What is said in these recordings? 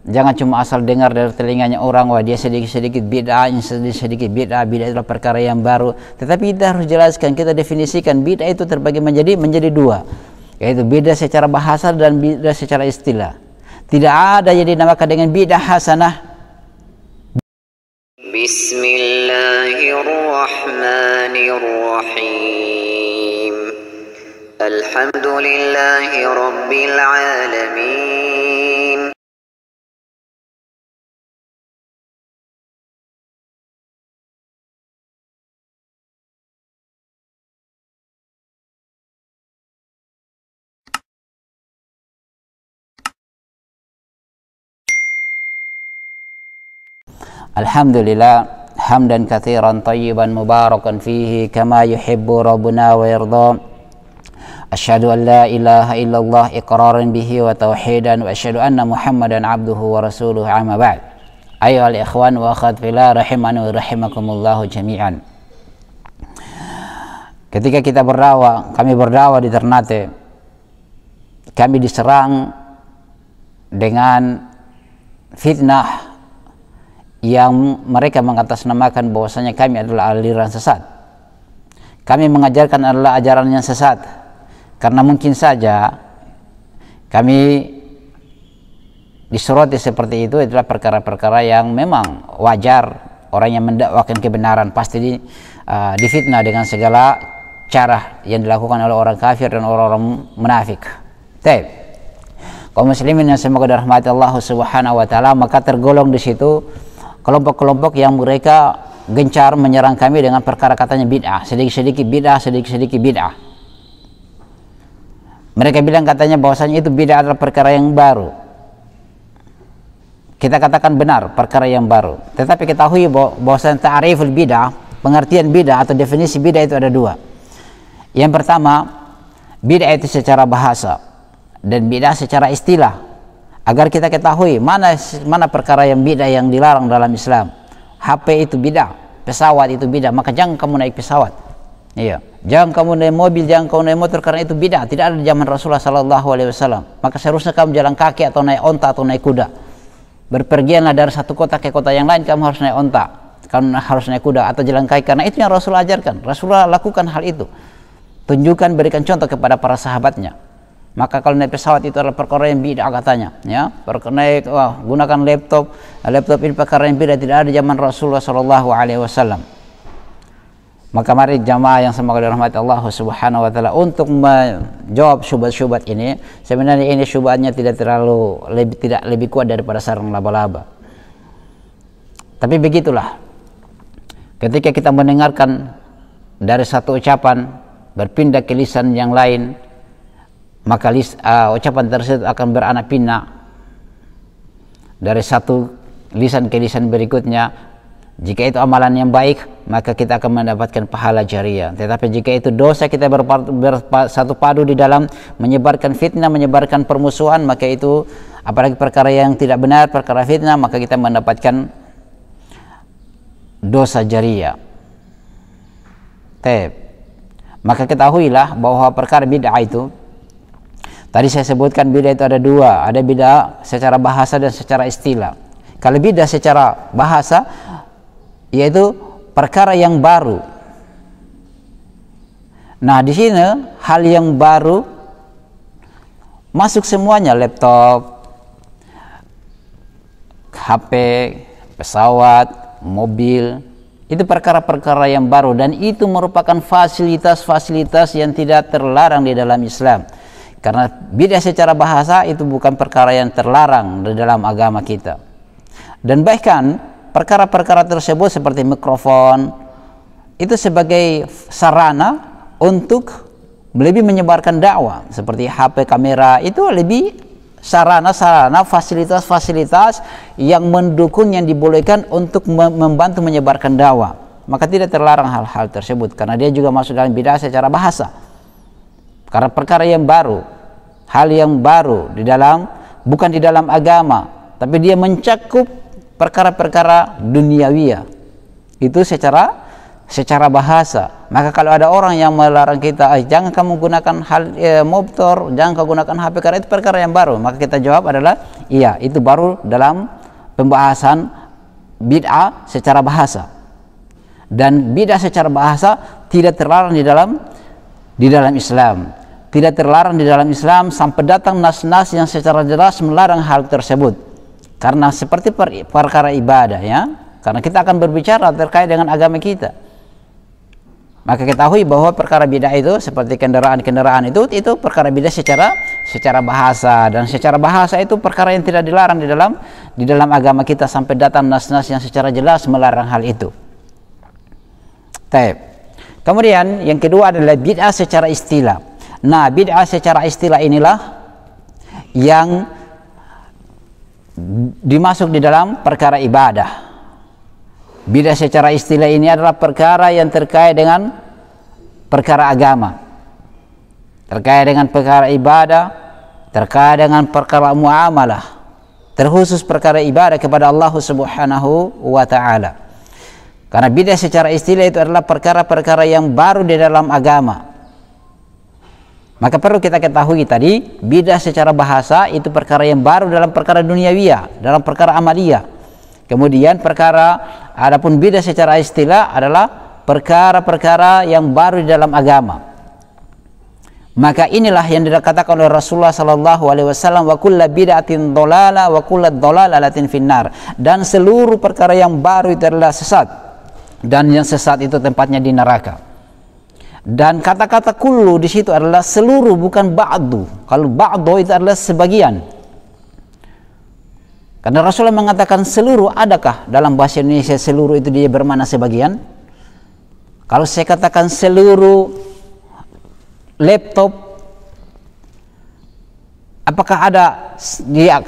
Jangan cuma asal dengar dari telinganya orang, wah dia sedikit-sedikit bid'ah, sedikit-sedikit bid'ah, bid'ah adalah perkara yang baru. Tetapi kita harus jelaskan, kita definisikan bid'ah itu terbagi menjadi dua, yaitu bid'ah secara bahasa dan bid'ah secara istilah. Tidak ada yang dinamakan dengan bid'ah hasanah. Bismillahirrahmanirrahim. Alhamdulillahi rabbil alamin. Alhamdulillah hamdan katsiran tayyiban mubarakan fihi kama yuhibbu rabbuna wa yarda. Asyhadu an la ilaha illallah iqraran bihi wa tauhidan wa asyhadu anna Muhammadan abduhu wa rasuluhu amma ba'd. Ayyuhal ikhwan wa akhwat fillah rahimani wa rahimakumullah jami'an. Ketika kita kami berdakwah di Ternate, kami diserang dengan fitnah yang mereka mengatasnamakan bahwasanya kami adalah aliran sesat. Kami mengajarkan adalah ajaran yang sesat, karena mungkin saja kami disoroti seperti itu adalah perkara-perkara yang memang wajar. Orang yang mendakwakan kebenaran pasti difitnah dengan segala cara yang dilakukan oleh orang kafir dan orang-orang munafik. Kaum muslimin yang semoga dirahmati Allah Subhanahu wa taala, maka tergolong di situ kelompok-kelompok yang mereka gencar menyerang kami dengan perkara katanya bid'ah, sedikit-sedikit bid'ah, sedikit-sedikit bid'ah. Mereka bilang katanya bahwasanya itu bid'ah adalah perkara yang baru. Kita katakan benar, perkara yang baru. Tetapi ketahui bahwasanya ta'riful bid'ah, pengertian bid'ah atau definisi bid'ah itu ada dua. Yang pertama, bid'ah itu secara bahasa dan bid'ah secara istilah. Agar kita ketahui mana perkara yang bid'ah yang dilarang dalam Islam. HP itu bid'ah, pesawat itu bid'ah, maka jangan kamu naik pesawat. Iya, jangan kamu naik mobil, jangan kamu naik motor, karena itu bid'ah. Tidak ada di zaman Rasulullah sallallahu alaihi wasallam. Maka seharusnya kamu jalan kaki atau naik onta atau naik kuda. Berpergianlah dari satu kota ke kota yang lain, kamu harus naik onta, kamu harus naik kuda atau jalan kaki, karena itu yang Rasulullah ajarkan. Rasulullah lakukan hal itu. Tunjukkan, berikan contoh kepada para sahabatnya. Maka kalau naik pesawat itu adalah perkara yang bid'ah katanya, ya. Gunakan laptop ini perkara yang bid'ah, tidak ada zaman Rasulullah sallallahu alaihi wasallam. Maka mari jamaah yang semoga dirahmati Allah Subhanahu wa taala untuk menjawab syubhat-syubhat ini. Sebenarnya ini syubhatnya tidak lebih kuat daripada sarang laba-laba. Tapi begitulah. Ketika kita mendengarkan dari satu ucapan berpindah ke lisan yang lain, maka ucapan tersebut akan beranak pinak dari satu lisan ke lisan berikutnya. Jika itu amalan yang baik, maka kita akan mendapatkan pahala jariah. Tetapi jika itu dosa, kita bersatu padu di dalam menyebarkan fitnah, menyebarkan permusuhan, maka itu apalagi perkara yang tidak benar, perkara fitnah, maka kita mendapatkan dosa jariah. Maka ketahuilah bahwa perkara bid'ah itu, tadi saya sebutkan bid'ah itu ada dua, ada bid'ah secara bahasa dan secara istilah. Kalau bid'ah secara bahasa, yaitu perkara yang baru. Nah, di sini hal yang baru masuk semuanya, laptop, HP, pesawat, mobil. Itu perkara-perkara yang baru, dan itu merupakan fasilitas-fasilitas yang tidak terlarang di dalam Islam. Karena bid'ah secara bahasa itu bukan perkara yang terlarang di dalam agama kita. Dan bahkan perkara-perkara tersebut seperti mikrofon itu sebagai sarana untuk lebih menyebarkan dakwah. Seperti HP, kamera, itu lebih sarana-sarana, fasilitas-fasilitas yang mendukung, yang dibolehkan untuk membantu menyebarkan dakwah. Maka tidak terlarang hal-hal tersebut, karena dia juga masuk dalam bid'ah secara bahasa. Karena perkara yang baru, hal yang baru di dalam, bukan di dalam agama, tapi dia mencakup perkara-perkara duniawiyah. Itu secara secara bahasa. Maka kalau ada orang yang melarang kita, jangan kamu gunakan motor, jangan kamu gunakan HP karena itu perkara yang baru, maka kita jawab adalah iya, itu baru dalam pembahasan bid'ah secara bahasa. Dan bid'ah secara bahasa tidak terlarang di dalam Islam. Tidak terlarang di dalam Islam sampai datang nas-nas yang secara jelas melarang hal tersebut. Karena seperti perkara ibadah, ya. Karena kita akan berbicara terkait dengan agama kita. Maka ketahui bahwa perkara bid'ah itu seperti kendaraan-kendaraan itu perkara bid'ah secara bahasa, dan secara bahasa itu perkara yang tidak dilarang di dalam agama kita sampai datang nas-nas yang secara jelas melarang hal itu. Taib. Kemudian yang kedua adalah bid'ah secara istilah. Nah, bid'ah secara istilah inilah yang dimasuk di dalam perkara ibadah. Bid'ah secara istilah ini adalah perkara yang terkait dengan perkara agama, terkait dengan perkara ibadah, terkait dengan perkara muamalah, terkhusus perkara ibadah kepada Allah Subhanahu wa ta'ala. Karena bid'ah secara istilah itu adalah perkara-perkara yang baru di dalam agama. Maka perlu kita ketahui tadi, bid'ah secara bahasa itu perkara yang baru dalam perkara duniawiyah, dalam perkara amaliyah. Kemudian adapun bid'ah secara istilah adalah perkara-perkara yang baru di dalam agama. Maka inilah yang dikatakan oleh Rasulullah sallallahu alaihi wasallam, wa kullu bid'atin dhalalah wa kullu dhalalatin finnar. Dan seluruh perkara yang baru itu adalah sesat, dan yang sesat itu tempatnya di neraka. Dan kata-kata kullu di situ adalah seluruh, bukan ba'du. Kalau ba'du itu adalah sebagian. Karena Rasulullah mengatakan seluruh, adakah dalam bahasa Indonesia seluruh itu dia bermakna sebagian? Kalau saya katakan seluruh laptop, apakah ada dia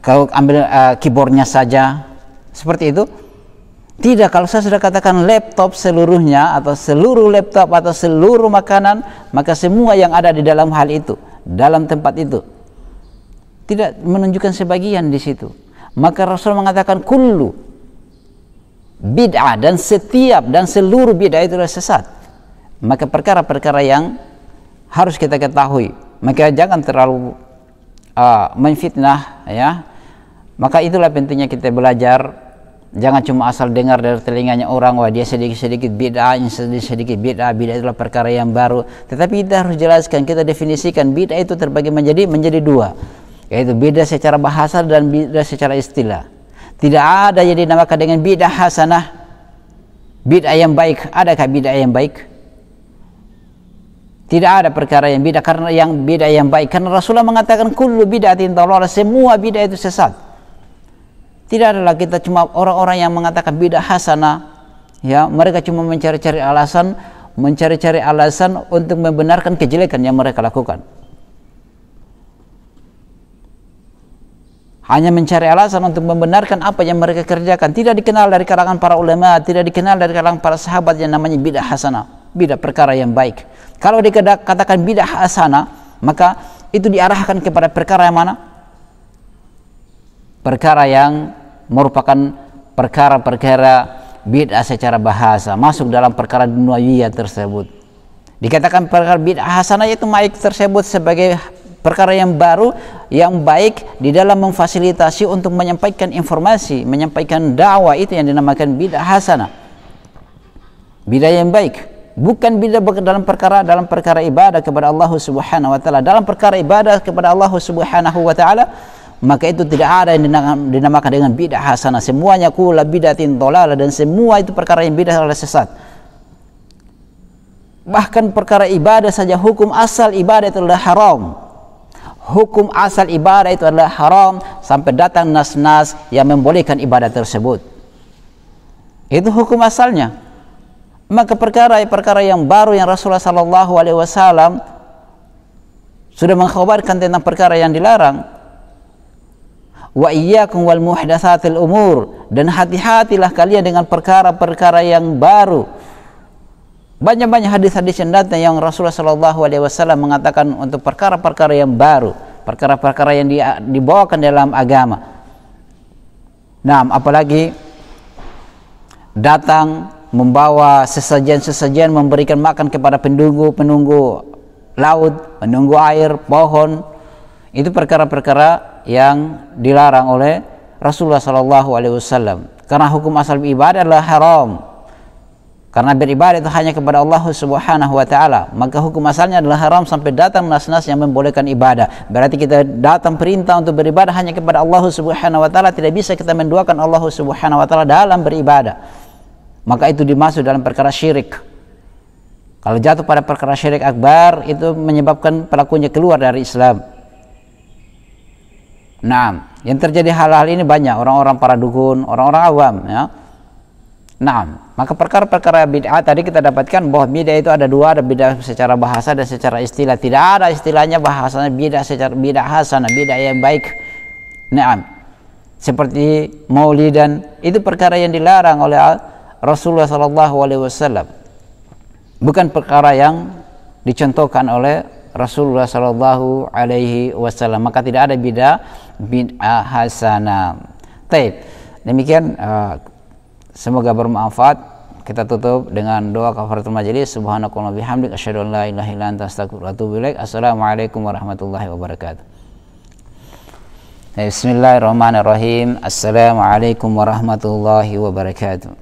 kalau ambil keyboardnya saja seperti itu? Tidak. Kalau saya sudah katakan laptop seluruhnya, atau seluruh laptop, atau seluruh makanan, maka semua yang ada di dalam hal itu, dalam tempat itu, tidak menunjukkan sebagian di situ. Maka Rasul mengatakan kullu bid'ah, dan setiap dan seluruh bid'ah itu adalah sesat. Maka perkara-perkara yang harus kita ketahui, maka jangan terlalu menfitnah, ya. Maka itulah pentingnya kita belajar. Jangan cuma asal dengar dari telinganya orang, wah dia sedikit-sedikit bid'ah, sedikit bid'ah itulah perkara yang baru. Tetapi kita harus jelaskan, kita definisikan bid'ah itu terbagi menjadi dua, yaitu bid'ah secara bahasa dan bid'ah secara istilah. Tidak ada yang dinamakan dengan bid'ah hasanah, bid'ah yang baik. Adakah bid'ah yang baik? Tidak ada perkara yang bid'ah karena bid'ah yang baik, karena Rasulullah mengatakan kullu bid'atin dhalalah, semua bid'ah itu sesat. Tidak adalah kita cuma orang-orang yang mengatakan bid'ah hasanah, ya, mereka cuma mencari-cari alasan untuk membenarkan kejelekan yang mereka lakukan. Hanya mencari alasan untuk membenarkan apa yang mereka kerjakan. Tidak dikenal dari kalangan para ulama, tidak dikenal dari kalangan para sahabat yang namanya bid'ah hasanah, bid'ah perkara yang baik. Kalau dikatakan bid'ah hasanah, maka itu diarahkan kepada perkara yang mana? Perkara yang merupakan perkara-perkara bid'ah secara bahasa, masuk dalam perkara dunyawiyah tersebut. Dikatakan perkara bid'ah hasanah itu baik tersebut sebagai perkara yang baru, yang baik di dalam memfasilitasi untuk menyampaikan informasi, menyampaikan dakwah, itu yang dinamakan bid'ah hasanah. Bid'ah yang baik, bukan bid'ah dalam perkara ibadah kepada Allah Subhanahu wa taala. Dalam perkara ibadah kepada Allah Subhanahu wa taala, maka itu tidak ada yang dinamakan dengan bid'ah hasanah. Semuanya kullu bid'atin dhalalah, dan semua itu perkara yang bid'ah adalah sesat. Bahkan perkara ibadah saja, hukum asal ibadah itu adalah haram. Hukum asal ibadah itu adalah haram sampai datang nas-nas yang membolehkan ibadah tersebut. Itu hukum asalnya. Maka perkara yang baru yang Rasulullah sallallahu alaihi wasallam sudah mengkhabarkan tentang perkara yang dilarang. Wa iyyakum wal muhdatsatil umur, dan hati-hatilah kalian dengan perkara-perkara yang baru. Banyak-banyak hadis-hadis yang datang yang Rasulullah sallallahu alaihi wasallam mengatakan untuk perkara-perkara yang baru, perkara-perkara yang dibawakan dalam agama. Nah, apalagi datang membawa sesajen-sesajen, memberikan makan kepada penunggu laut, penunggu air, pohon. Itu perkara-perkara yang dilarang oleh Rasulullah SAW. Karena hukum asal ibadah adalah haram. Karena beribadah itu hanya kepada Allah Subhanahu wa taala, maka hukum asalnya adalah haram sampai datang nas-nas yang membolehkan ibadah. Berarti kita datang perintah untuk beribadah hanya kepada Allah Subhanahu wa taala, tidak bisa kita menduakan Allah Subhanahu wa taala dalam beribadah. Maka itu dimasuk dalam perkara syirik. Kalau jatuh pada perkara syirik akbar, itu menyebabkan pelakunya keluar dari Islam. Nah, yang terjadi hal-hal ini banyak, orang-orang para dukun, orang-orang awam, ya. Nah, maka perkara-perkara bid'ah tadi kita dapatkan bahwa bid'ah itu ada dua, ada bid'ah secara bahasa dan secara istilah. Tidak ada istilahnya bahasanya bid'ah secara bid'ah hasanah, bid'ah yang baik. Nah, seperti maulidan, itu perkara yang dilarang oleh Rasulullah SAW. Bukan perkara yang dicontohkan oleh Rasulullah SAW. Maka tidak ada bid'ah hasanah. Baik, demikian. Semoga bermanfaat. Kita tutup dengan doa kafaratul majelis. Subhanakallahumma bihamdik asyhadu an la ilaha illa anta astaghfiruka wa atubu ilaik. Assalamualaikum warahmatullahi wabarakatuh. Bismillahirrahmanirrahim. Assalamualaikum warahmatullahi wabarakatuh.